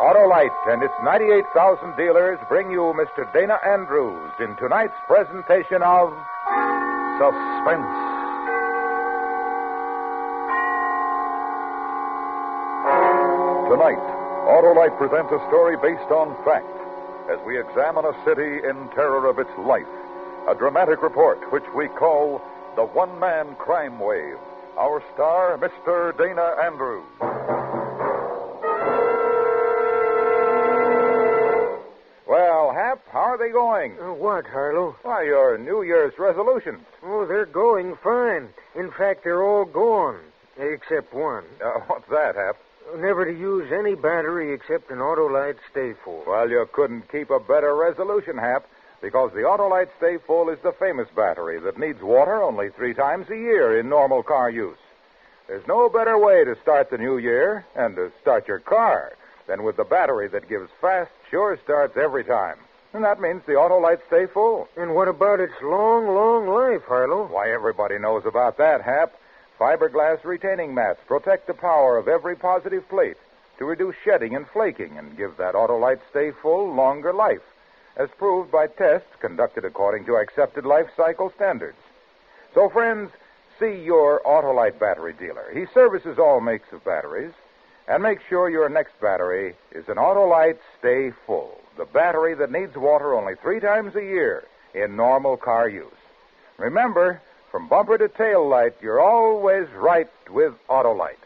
Autolite and its 98,000 dealers bring you Mr. Dana Andrews in tonight's presentation of Suspense. Tonight, Autolite presents a story based on fact as we examine a city in terror of its life. A dramatic report which we call The One-Man Crime Wave. Our star, Mr. Dana Andrews. Well, Hap, how are they going? What, Harlow? Why, your New Year's resolutions. Oh, they're going fine. In fact, they're all gone, except one. What's that, Hap? Never to use any battery except an Autolite Stay Full. Well, you couldn't keep a better resolution, Hap, because the Autolite Stay Full is the famous battery that needs water only 3 times a year in normal car use. There's no better way to start the new year and to start your car than with the battery that gives fast, sure starts every time. And that means the Autolite Stay Full. And what about its long, long life, Harlow? Why, everybody knows about that, Hap. Fiberglass retaining mats protect the power of every positive plate to reduce shedding and flaking and give that Autolite Stay Full longer life, as proved by tests conducted according to accepted life cycle standards. So, friends, see your Autolite battery dealer. He services all makes of batteries, and make sure your next battery is an Autolite Stay Full, the battery that needs water only 3 times a year in normal car use. Remember, from bumper to tail light, you're always right with Autolite.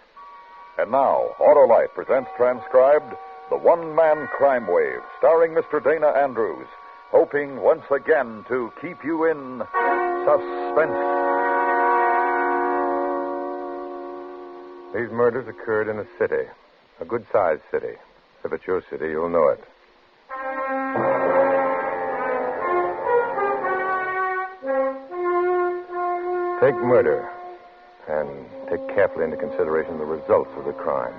And now, Autolite presents transcribed The One-Man Crime Wave, starring Mr. Dana Andrews, hoping once again to keep you in suspense. These murders occurred in a city, a good-sized city. If it's your city, you'll know it. Take murder, and take carefully into consideration the results of the crime.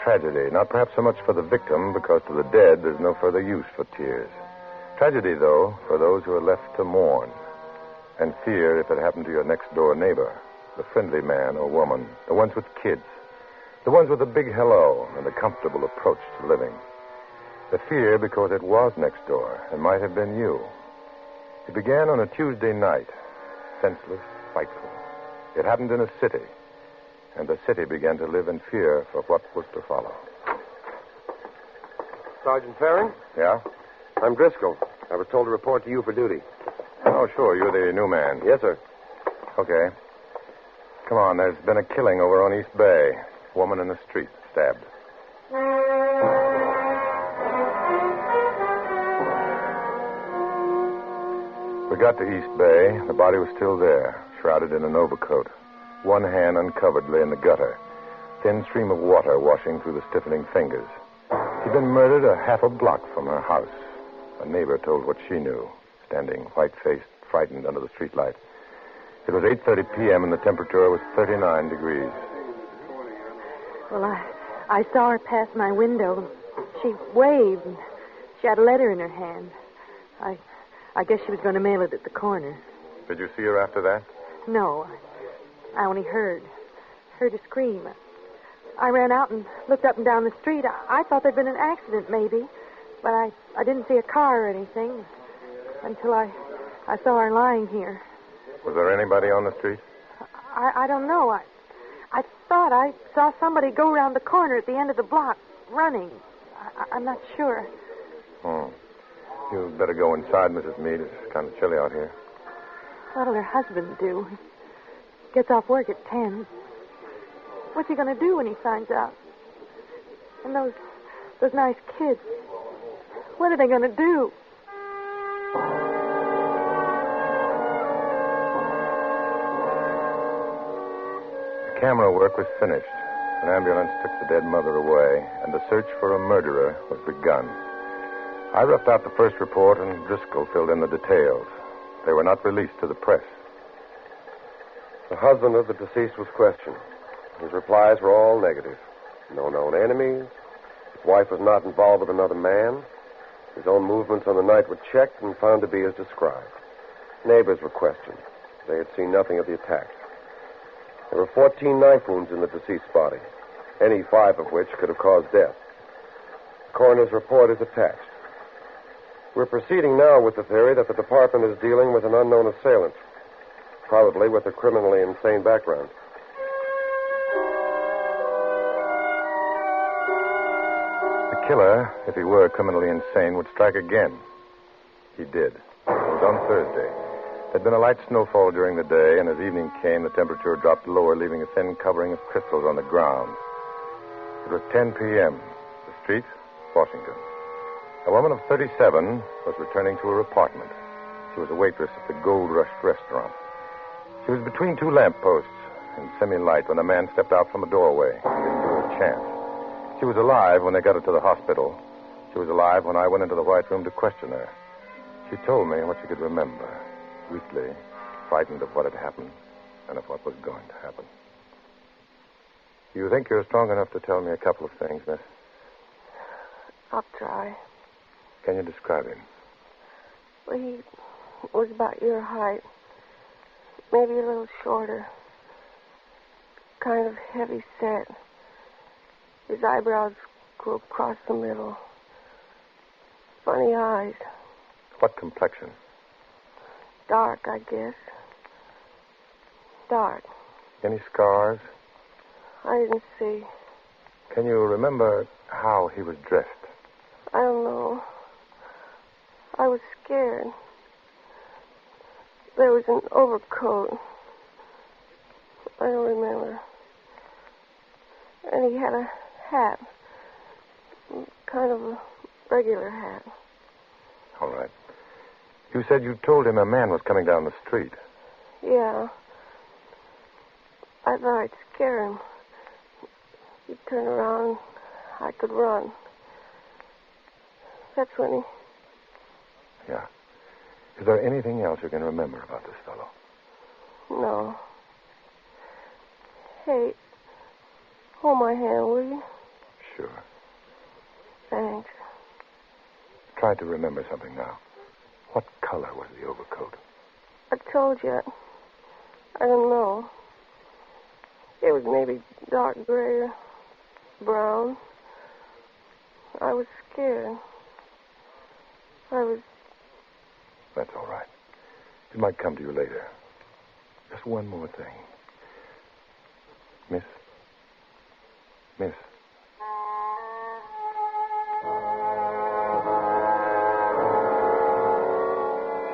Tragedy, not perhaps so much for the victim, because to the dead there's no further use for tears. Tragedy, though, for those who are left to mourn. And fear if it happened to your next-door neighbor, the friendly man or woman, the ones with kids, the ones with a big hello and a comfortable approach to living. The fear because it was next door and might have been you. It began on a Tuesday night, senseless, frightful. It happened in a city, and the city began to live in fear for what was to follow. Sergeant Farron? Yeah? I'm Driscoll. I was told to report to you for duty. Oh, sure, you're the new man. Yes, sir. Okay. Come on, there's been a killing over on East Bay. Woman in the street, stabbed. We got to East Bay. The body was still there, shrouded in an overcoat. One hand uncovered lay in the gutter. Thin stream of water washing through the stiffening fingers. She'd been murdered a half a block from her house. A neighbor told what she knew, standing white-faced, frightened under the streetlight. It was 8:30 p.m. and the temperature was 39 degrees. Well, I saw her pass my window. She waved, and she had a letter in her hand. I guess she was going to mail it at the corner. Did you see her after that? No, I only heard her scream. I ran out and looked up and down the street. I thought there'd been an accident, maybe, but I didn't see a car or anything until I saw her lying here. Was there anybody on the street? I don't know. I thought I saw somebody go around the corner at the end of the block, running. I'm not sure. You'd better go inside, Mrs. Meade. It's kind of chilly out here. What'll her husband do? He gets off work at 10. What's he going to do when he finds out? And those nice kids. What are they going to do? The camera work was finished. An ambulance took the dead mother away, and the search for a murderer was begun. I roughed out the first report, and Driscoll filled in the details. They were not released to the press. The husband of the deceased was questioned. His replies were all negative. No known enemies. His wife was not involved with another man. His own movements on the night were checked and found to be as described. Neighbors were questioned. They had seen nothing of the attack. There were 14 knife wounds in the deceased's body, any 5 of which could have caused death. coroner's report is attached. We're proceeding now with the theory that the department is dealing with an unknown assailant, probably with a criminally insane background. The killer, if he were criminally insane, would strike again. He did. It was on Thursday. There'd been a light snowfall during the day, and as evening came, the temperature dropped lower, leaving a thin covering of crystals on the ground. It was 10 p.m. The street, Washington. A woman of 37 was returning to her apartment. She was a waitress at the Gold Rush restaurant. She was between two lampposts in semi-light when a man stepped out from a doorway and didn't give her a chance. She was alive when they got her to the hospital. She was alive when I went into the White Room to question her. She told me what she could remember, weakly, frightened of what had happened and of what was going to happen. You think you're strong enough to tell me a couple of things, miss? I'll try. Can you describe him? Well, he was about your height. Maybe a little shorter. Kind of heavy set. His eyebrows go across the middle. Funny eyes. What complexion? Dark, I guess. Dark. Any scars? I didn't see. Can you remember how he was dressed? I don't know. I was scared. There was an overcoat. I don't remember. And he had a hat. Kind of a regular hat. All right. You said you told him a man was coming down the street. Yeah. I thought I'd scare him. He'd turn around. I could run. That's when he... Yeah. Is there anything else you can remember about this fellow? No. Hey, hold my hand, will you? Sure. Thanks. Try to remember something now. What color was the overcoat? I told you. I don't know. It was maybe dark gray or brown. I was scared. That's all right. It might come to you later. Just one more thing. Miss?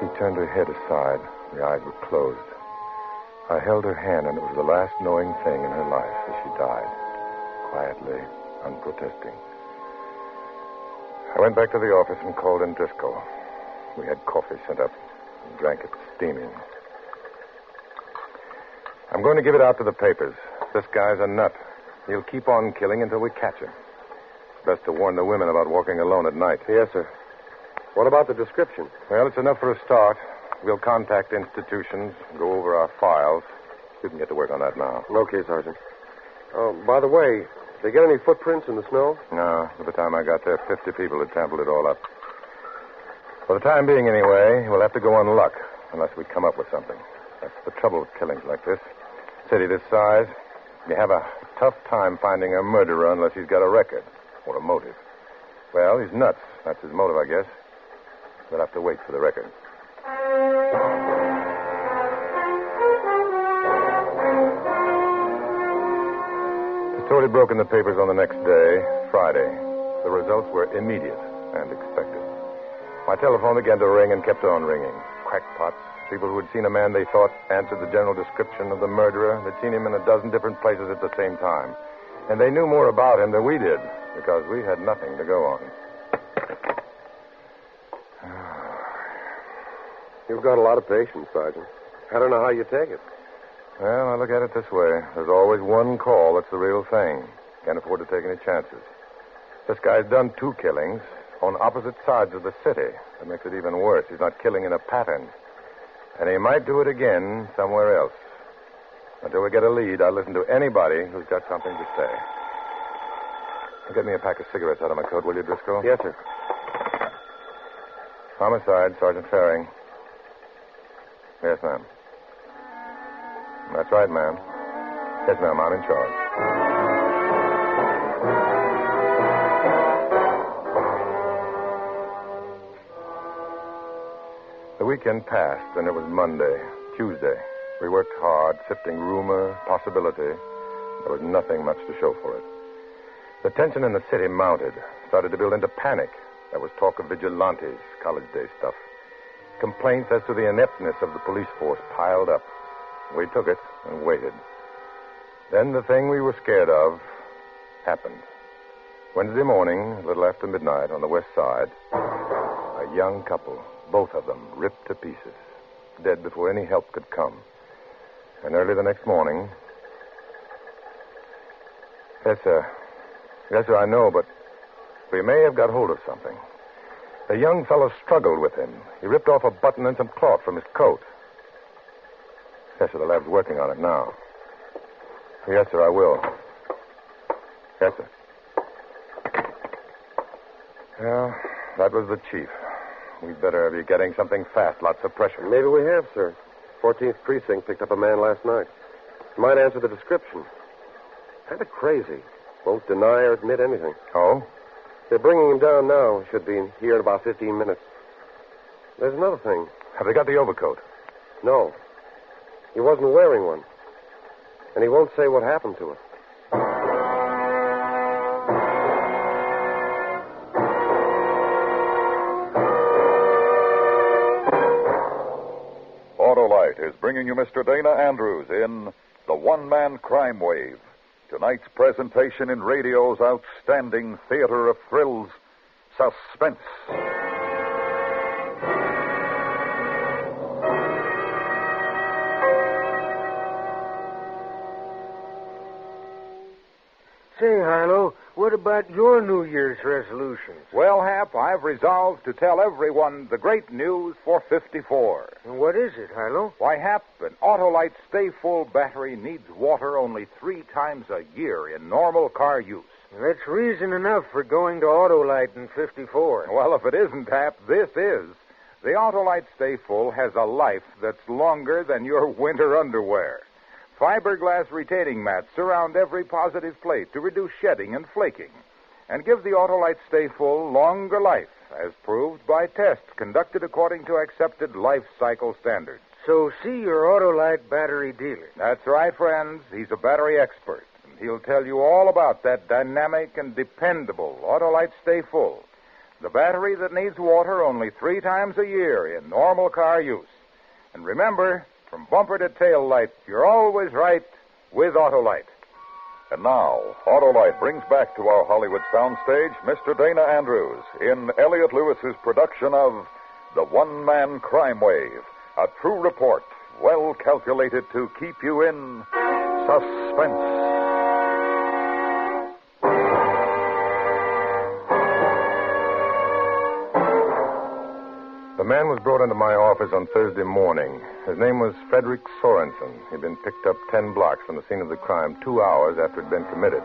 She turned her head aside. Her eyes were closed. I held her hand, and it was the last knowing thing in her life as she died. Quietly, unprotesting. I went back to the office and called in Driscoll. We had coffee sent up and drank it steaming. I'm going to give it out to the papers. This guy's a nut. He'll keep on killing until we catch him. It's best to warn the women about walking alone at night. Yes, sir. What about the description? Well, it's enough for a start. We'll contact institutions, go over our files. You can get to work on that now. Okay, Sergeant. Oh, by the way, did they get any footprints in the snow? No. By the time I got there, 50 people had trampled it all up. For the time being, anyway, we'll have to go on luck, unless we come up with something. That's the trouble with killings like this. City this size, you have a tough time finding a murderer unless he's got a record or a motive. Well, he's nuts. That's his motive, I guess. We'll have to wait for the record. The story broke in the papers on the next day, Friday. The results were immediate and expected. My telephone began to ring and kept on ringing. Crackpots, people who had seen a man they thought answered the general description of the murderer. They'd seen him in a dozen different places at the same time. And they knew more about him than we did, because we had nothing to go on. You've got a lot of patience, Sergeant. I don't know how you take it. Well, I look at it this way. There's always one call that's the real thing. Can't afford to take any chances. This guy's done 2 killings on opposite sides of the city. That makes it even worse. He's not killing in a pattern. And he might do it again somewhere else. Until we get a lead, I'll listen to anybody who's got something to say. Get me a pack of cigarettes out of my coat, will you, Driscoll? Yes, sir. Homicide, Sergeant Faring. Yes, ma'am. That's right, ma'am. Yes, ma'am, I'm in charge. weekend passed, and it was Monday, Tuesday. We worked hard, sifting rumor, possibility. There was nothing much to show for it. The tension in the city mounted, started to build into panic. There was talk of vigilantes, college day stuff. Complaints as to the ineptness of the police force piled up. We took it and waited. Then the thing we were scared of happened. Wednesday morning, a little after midnight, on the west side, a young couple, both of them, ripped to pieces, dead before any help could come. And early the next morning... Yes, sir. Yes, sir, I know, but we may have got hold of something. The young fellow struggled with him. He ripped off a button and some cloth from his coat. Yes, sir, the lab's working on it now. Yes, sir, I will. Yes, sir. Well, that was the chief. We'd better be getting something fast, lots of pressure. Maybe we have, sir. 14th Precinct picked up a man last night. Might answer the description. Kind of crazy. Won't deny or admit anything. Oh? They're bringing him down now. Should be here in about 15 minutes. There's another thing. Have they got the overcoat? No. He wasn't wearing one. And he won't say what happened to it. Autolite is bringing you Mr. Dana Andrews in The One-Man Crime Wave. Tonight's presentation in radio's outstanding theater of thrills, Suspense. Say, Harlow, what about your New Year's resolutions? Well, Hap, I've resolved to tell everyone the great news for 54. And what is it, Harlow? Why, Hap, an Autolite Stay Full battery needs water only 3 times a year in normal car use. That's reason enough for going to Autolite in 54. Well, if it isn't, Hap, this is. The Autolite Stay Full has a life that's longer than your winter underwear. Fiberglass retaining mats surround every positive plate to reduce shedding and flaking and give the Autolite Stay Full longer life, as proved by tests conducted according to accepted life cycle standards. So see your Autolite battery dealer. That's right, friends. He's a battery expert, and he'll tell you all about that dynamic and dependable Autolite Stay Full, the battery that needs water only 3 times a year in normal car use. And remember, from bumper to tail light, you're always right with Autolite. And now, Autolite brings back to our Hollywood soundstage Mr. Dana Andrews in Elliot Lewis's production of The One-Man Crime Wave, a true report well calculated to keep you in suspense. The man was brought into my office on Thursday morning. His name was Frederick Sorensen. He'd been picked up 10 blocks from the scene of the crime 2 hours after it had been committed.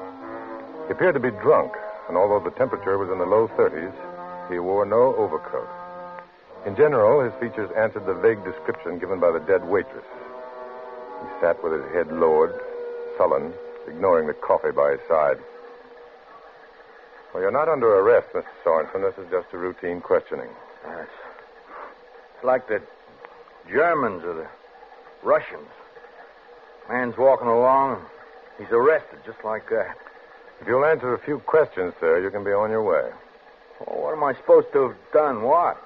He appeared to be drunk, and although the temperature was in the low 30s, he wore no overcoat. In general, his features answered the vague description given by the dead waitress. He sat with his head lowered, sullen, ignoring the coffee by his side. Well, you're not under arrest, Mr. Sorensen. This is just a routine questioning. It's like the Germans or the Russians. Man's walking along and he's arrested just like that. If you'll answer a few questions, sir, you can be on your way. Well, what am I supposed to have done? What?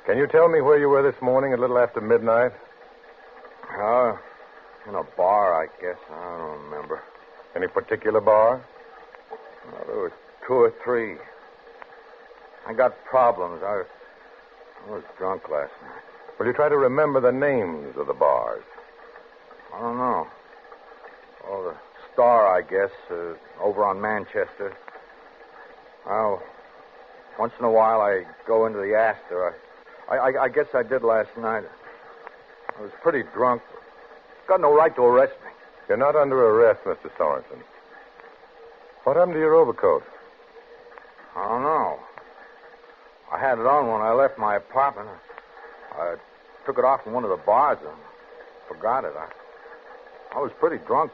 Can you tell me where you were this morning a little after midnight? In a bar, I guess. I don't remember. Any particular bar? Well, there were 2 or 3. I got problems. I was drunk last night. Will you try to remember the names of the bars? I don't know. Oh, the Star, I guess, over on Manchester. Well, once in a while I go into the Astor. I guess I did last night. I was pretty drunk. Got no right to arrest me. You're not under arrest, Mr. Sorensen. What happened to your overcoat? I don't know. I had it on when I left my apartment. I took it off in one of the bars and forgot it. I was pretty drunk.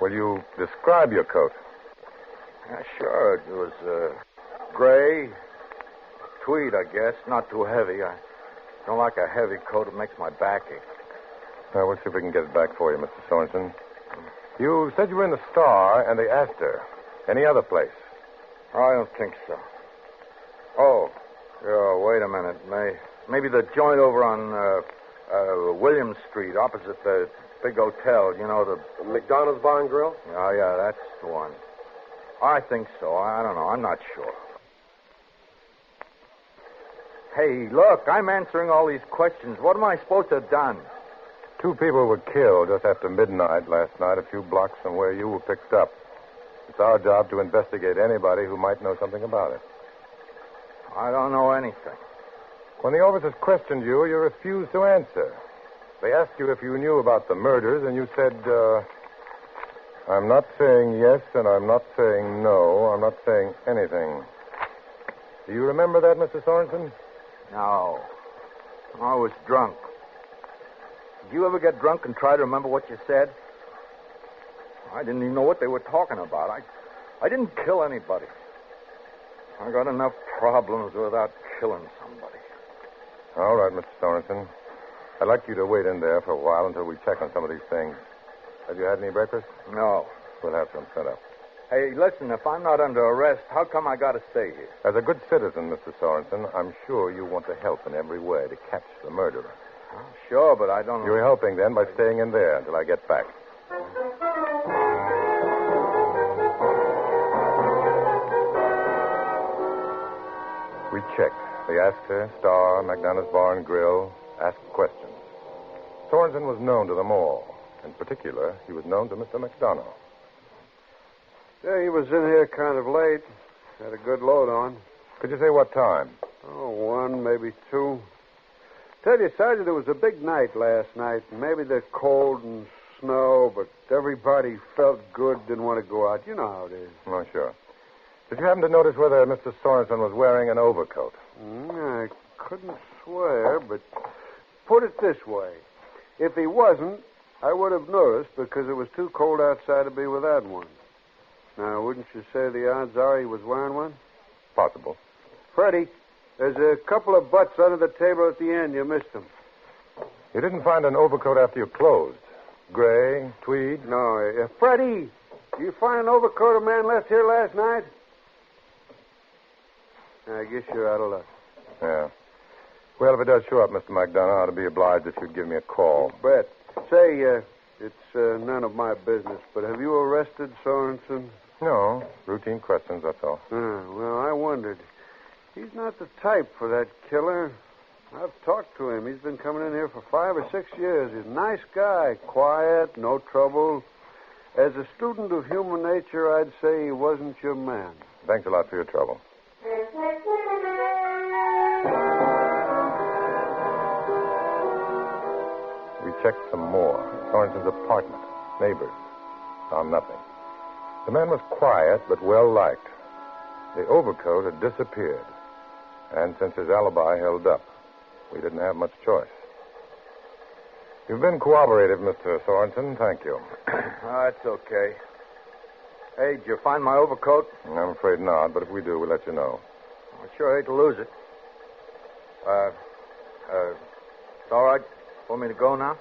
Will you describe your coat? Yeah, sure. It was gray, tweed, I guess, not too heavy. Don't like a heavy coat. It makes my back ache. Well, we'll see if we can get it back for you, Mr. Sorensen. You said you were in the Star and the Astor. Any other place? I don't think so. Oh, wait a minute. Maybe the joint over on William Street, opposite the big hotel. You know, the McDonald's Bar and Grill? Oh, yeah, that's the one. I think so. I don't know. I'm not sure. Hey, look, I'm answering all these questions. What am I supposed to have done? 2 people were killed just after midnight last night, a few blocks from where you were picked up. It's our job to investigate anybody who might know something about it. I don't know anything. When the officers questioned you, you refused to answer. They asked you if you knew about the murders, and you said, I'm not saying yes, and I'm not saying no. I'm not saying anything. Do you remember that, Mr. Sorensen? No. I was drunk. Did you ever get drunk and try to remember what you said? I didn't even know what they were talking about. I didn't kill anybody. I got enough problems without killing somebody. All right, Mr. Sorensen. I'd like you to wait in there for a while until we check on some of these things. Have you had any breakfast? No. We'll have some sent up. Hey, listen, if I'm not under arrest, how come I got to stay here? As a good citizen, Mr. Sorensen, I'm sure you want to help in every way to catch the murderer. Oh, sure, but I don't know. You're helping, then, by staying in there until I get back. We checked. The Astor, Star, McDonald's Bar and Grill, asked questions. Sorensen was known to them all. In particular, he was known to Mr. McDonough. Yeah, he was in here kind of late. Had a good load on. Could you say what time? Oh, 1, maybe 2. Tell you, Sergeant, it was a big night last night. Maybe the cold and snow, but everybody felt good, didn't want to go out. You know how it is. Oh, sure. Did you happen to notice whether Mr. Sorensen was wearing an overcoat? I couldn't swear, but put it this way. If he wasn't, I would have noticed because it was too cold outside to be without one. Now, wouldn't you say the odds are he was wearing one? Possible. Freddie, there's a couple of butts under the table at the end. You missed them. You didn't find an overcoat after you closed? Gray, tweed? No. Freddie, did you find an overcoat a man left here last night? I guess you're out of luck. Yeah. Well, if it does show up, Mr. McDonough, I'd be obliged if you'd give me a call. You bet. Say, it's none of my business, but have you arrested Sorensen? No. Routine questions, that's all. Well, I wondered. He's not the type for that killer. I've talked to him. He's been coming in here for 5 or 6 years. He's a nice guy, quiet, no trouble. As a student of human nature, I'd say he wasn't your man. Thanks a lot for your trouble. We checked some more. Sorensen's apartment, neighbors. Found nothing. The man was quiet but well-liked. The overcoat had disappeared. And since his alibi held up, we didn't have much choice. You've been cooperative, Mr. Sorensen. Thank you. That's okay. Hey, did you find my overcoat? I'm afraid not, but if we do, we'll let you know. I sure hate to lose it. It's all right for me to go now?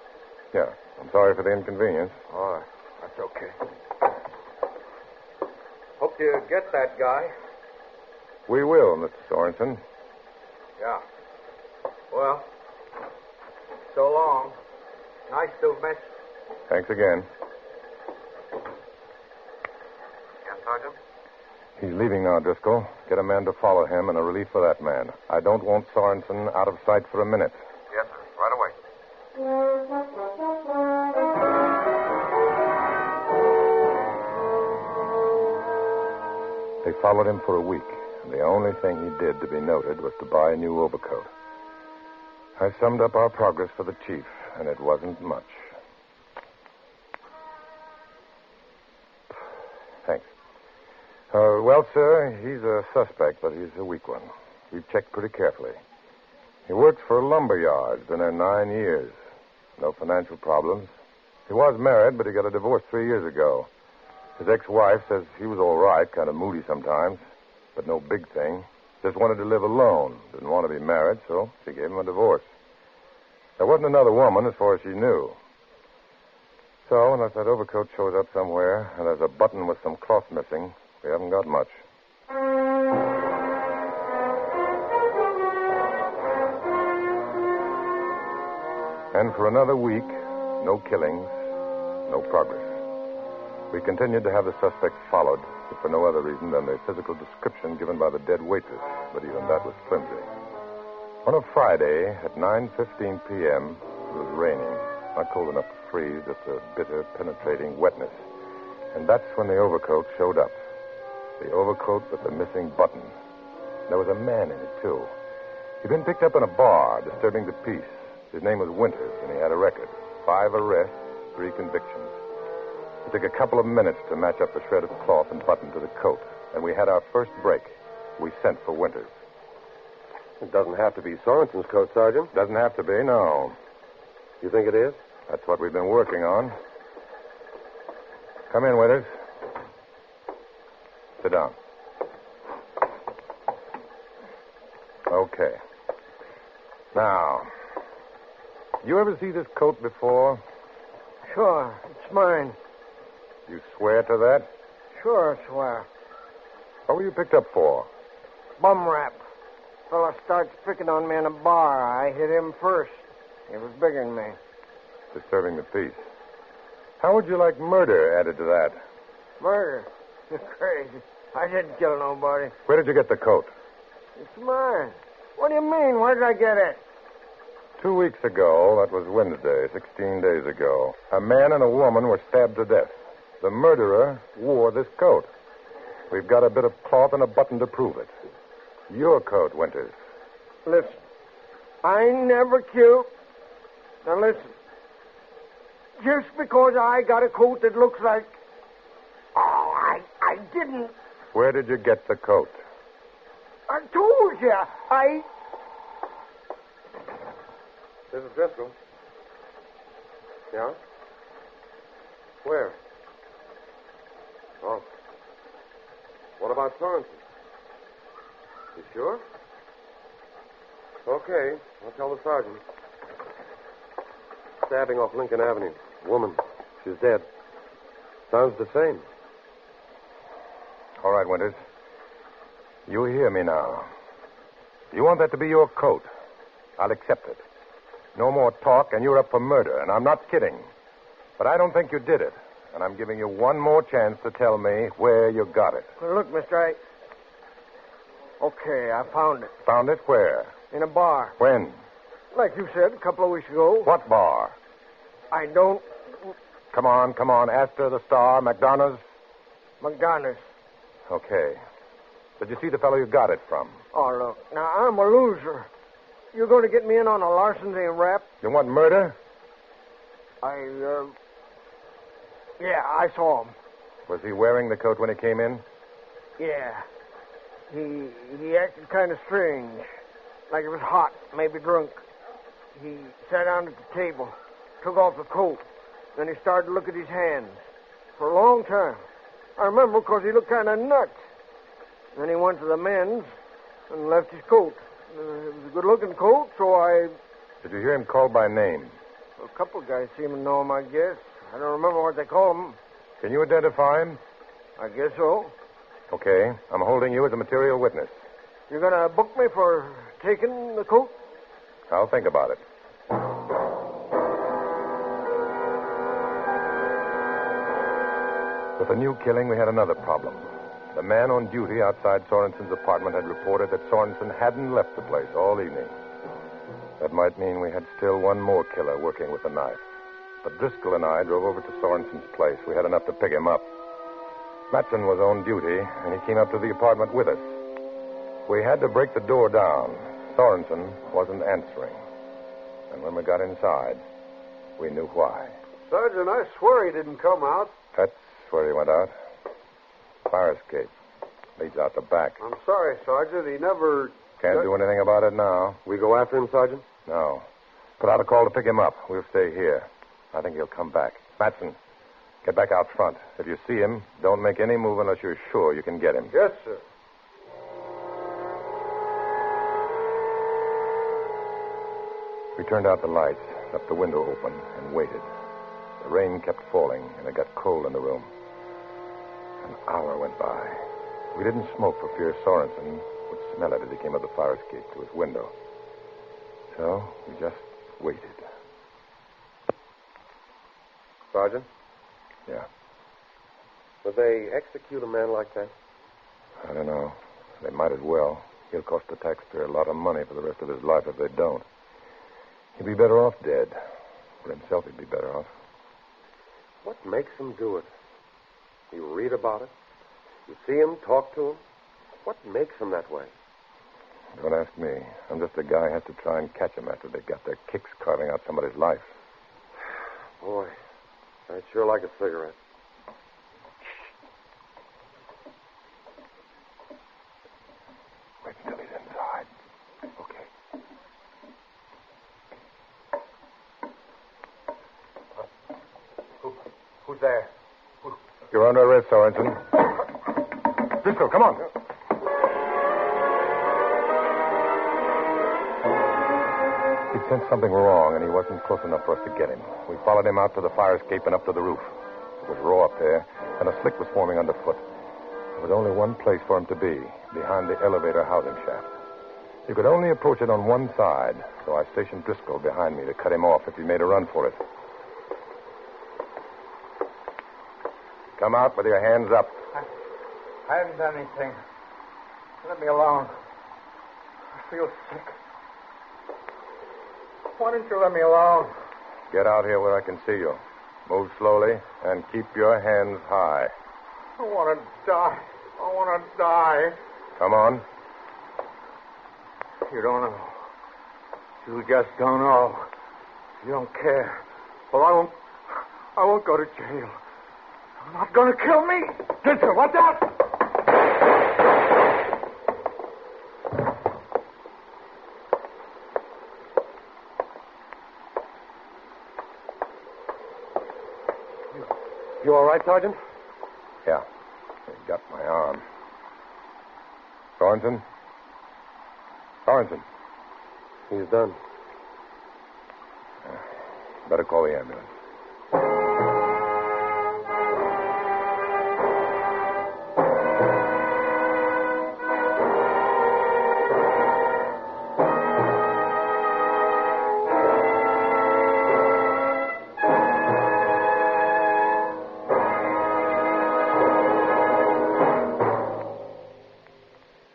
Yeah. I'm sorry for the inconvenience. All right. That's okay. Hope you get that guy. We will, Mr. Sorensen. Yeah. Well, so long. Nice to have met you. Thanks again. Yes, Sergeant? He's leaving now, Driscoll. Get a man to follow him and a relief for that man. I don't want Sorensen out of sight for a minute. Yes, sir. Right away. They followed him for a week, and the only thing he did to be noted was to buy a new overcoat. I summed up our progress for the chief, and it wasn't much. Thanks. Well, sir, he's a suspect, but he's a weak one. We've checked pretty carefully. He works for a lumber yard. Been there 9 years. No financial problems. He was married, but he got a divorce 3 years ago. His ex-wife says he was all right, kind of moody sometimes, but no big thing. Just wanted to live alone. Didn't want to be married, so she gave him a divorce. There wasn't another woman as far as she knew. So, unless that overcoat shows up somewhere and there's a button with some cloth missing, we haven't got much. And for another week, no killings, no progress. We continued to have the suspect followed, if for no other reason than the physical description given by the dead waitress, but even that was flimsy. On a Friday at 9:15 p.m., it was raining. Not cold enough to freeze, just a bitter, penetrating wetness. And that's when the overcoat showed up. The overcoat with the missing button. There was a man in it, too. He'd been picked up in a bar, disturbing the peace. His name was Winters, and he had a record. 5 arrests, 3 convictions. It took a couple of minutes to match up the shred of cloth and button to the coat. And we had our first break. We sent for Winters. It doesn't have to be Sorensen's coat, Sergeant. Doesn't have to be, no. You think it is? That's what we've been working on. Come in, Winters. Sit down. Okay. Now, you ever see this coat before? Sure, it's mine. You swear to that? Sure, I swear. What were you picked up for? Bum rap. Fella starts picking on me in a bar. I hit him first. He was bigger than me. Disturbing the peace. How would you like murder added to that? Murder? You're crazy. I didn't kill nobody. Where did you get the coat? It's mine. What do you mean? Where did I get it? 2 weeks ago, that was Wednesday, 16 days ago, a man and a woman were stabbed to death. The murderer wore this coat. We've got a bit of cloth and a button to prove it. Your coat, Winters. Listen, I never killed. Now listen. Just because I got a coat that looks like... Oh, I didn't. Where did you get the coat? I told you. This is Driscoll. Yeah? Where? Oh. What about Sorensen? You sure? Okay. I'll tell the sergeant. Stabbing off Lincoln Avenue. Woman. She's dead. Sounds the same. All right, Winters. You hear me now. You want that to be your coat. I'll accept it. No more talk, and you're up for murder, and I'm not kidding. But I don't think you did it, and I'm giving you one more chance to tell me where you got it. Well, look, mister, Okay, I found it. Found it where? In a bar. When? Like you said, a couple of weeks ago. What bar? I don't... Come on. Astor, the Star, McDonough's? McDonough's. Okay. Did you see the fellow you got it from? Oh, look. Now, I'm a loser. You're going to get me in on a larceny and rap? You want murder? Yeah, I saw him. Was he wearing the coat when he came in? Yeah. He acted kind of strange. Like he was hot, maybe drunk. He sat down at the table, took off the coat. Then he started to look at his hands. For a long time. I remember because he looked kind of nuts. Then he went to the men's and left his coat. It was a good-looking coat, so I... Did you hear him called by name? A couple of guys seem to know him, I guess. I don't remember what they call him. Can you identify him? I guess so. Okay. I'm holding you as a material witness. You're going to book me for taking the coat? I'll think about it. With the new killing, we had another problem. The man on duty outside Sorensen's apartment had reported that Sorensen hadn't left the place all evening. That might mean we had still one more killer working with a knife. But Driscoll and I drove over to Sorensen's place. We had enough to pick him up. Matson was on duty, and he came up to the apartment with us. We had to break the door down. Sorensen wasn't answering. And when we got inside, we knew why. Sergeant, I swear he didn't come out. That's where he went out. Fire escape. Leads out the back. I'm sorry, Sergeant. He never... Can't do anything about it now. We go after him, Sergeant? No. Put out a call to pick him up. We'll stay here. I think he'll come back. Matson, get back out front. If you see him, don't make any move unless you're sure you can get him. Yes, sir. We turned out the lights. left the window open, and waited. The rain kept falling, and it got cold in the room. An hour went by. We didn't smoke for fear Sorensen would smell it as he came up the fire escape to his window. So we just waited. Sergeant? Yeah. Would they execute a man like that? I don't know. They might as well. He'll cost the taxpayer a lot of money for the rest of his life if they don't. He'd be better off dead. For himself, he'd be better off. What makes him do it? You read about it? You see him, talk to him? What makes him that way? Don't ask me. I'm just the guy who has to try and catch them after they've got their kicks carving out somebody's life. Boy, I'd sure like a cigarette. Wait until he's inside. Okay. Who's there? You're under arrest, Sorensen. Driscoll, come on. He'd sensed something wrong, and he wasn't close enough for us to get him. We followed him out to the fire escape and up to the roof. It was raw up there, and a slick was forming underfoot. There was only one place for him to be, behind the elevator housing shaft. You could only approach it on one side, so I stationed Driscoll behind me to cut him off if he made a run for it. Come out with your hands up. I haven't done anything. Let me alone. I feel sick. Why don't you let me alone? Get out here where I can see you. Move slowly and keep your hands high. I want to die. I want to die. Come on. You don't know. You just don't know. You don't care. Well, I won't go to jail. You're not going to kill me. Driscoll, what's that? You all right, Sergeant? Yeah. They got my arm. Sorensen? Sorensen. He's done. Better call the ambulance.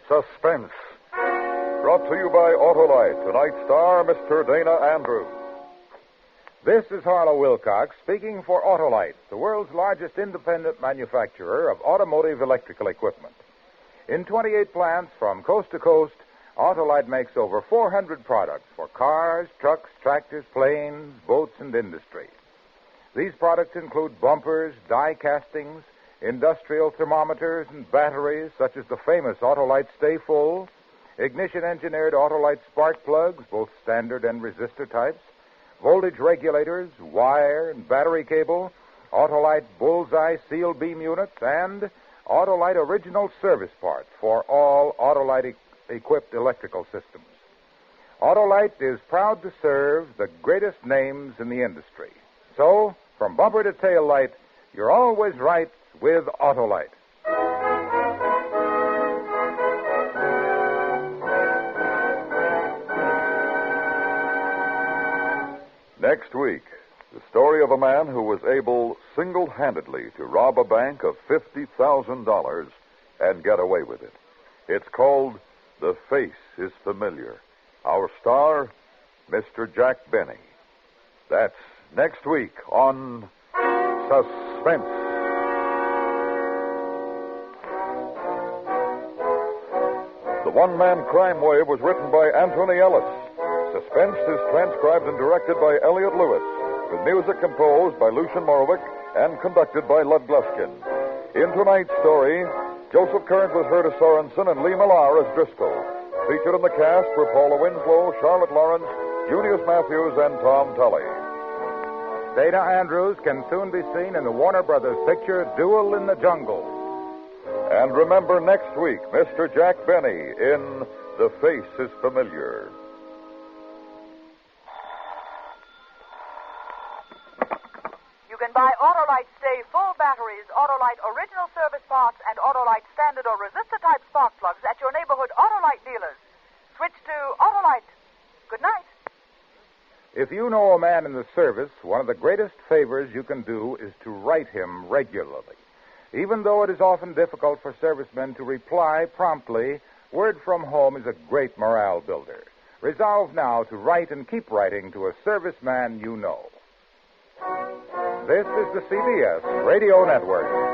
Suspense. Brought to you by Autolite. Tonight's star, Mr. Dana Andrews. This is Harlow Wilcox speaking for Autolite, the world's largest independent manufacturer of automotive electrical equipment. In 28 plants from coast to coast, Autolite makes over 400 products for cars, trucks, tractors, planes, boats, and industry. These products include bumpers, die castings, industrial thermometers, and batteries such as the famous Autolite Stay Full, ignition-engineered Autolite spark plugs, both standard and resistor types, voltage regulators, wire and battery cable, Autolite Bullseye seal beam units, and Autolite original service parts for all Autolite-equipped electrical systems. Autolite is proud to serve the greatest names in the industry. So, from bumper to tail light, you're always right with Autolite. Next week, the story of a man who was able single-handedly to rob a bank of $50,000 and get away with it. It's called The Face is Familiar. Our star, Mr. Jack Benny. That's next week on Suspense. The One-Man Crime Wave was written by Anthony Ellis. Suspense is transcribed and directed by Elliot Lewis, with music composed by Lucian Morowick and conducted by Lud Gluskin. In tonight's story, Joseph Kearns was heard as Sorensen and Lee Millar as Driscoll. Featured in the cast were Paula Winslow, Charlotte Lawrence, Junius Matthews, and Tom Tully. Dana Andrews can soon be seen in the Warner Brothers picture Duel in the Jungle. And remember next week, Mr. Jack Benny in The Face is Familiar. batteries, Autolite original service parts, and Autolite standard or resistor-type spark plugs at your neighborhood Autolite dealers. Switch to Autolite. Good night. If you know a man in the service, one of the greatest favors you can do is to write him regularly. Even though it is often difficult for servicemen to reply promptly, word from home is a great morale builder. Resolve now to write and keep writing to a serviceman you know. This is the CBS Radio Network.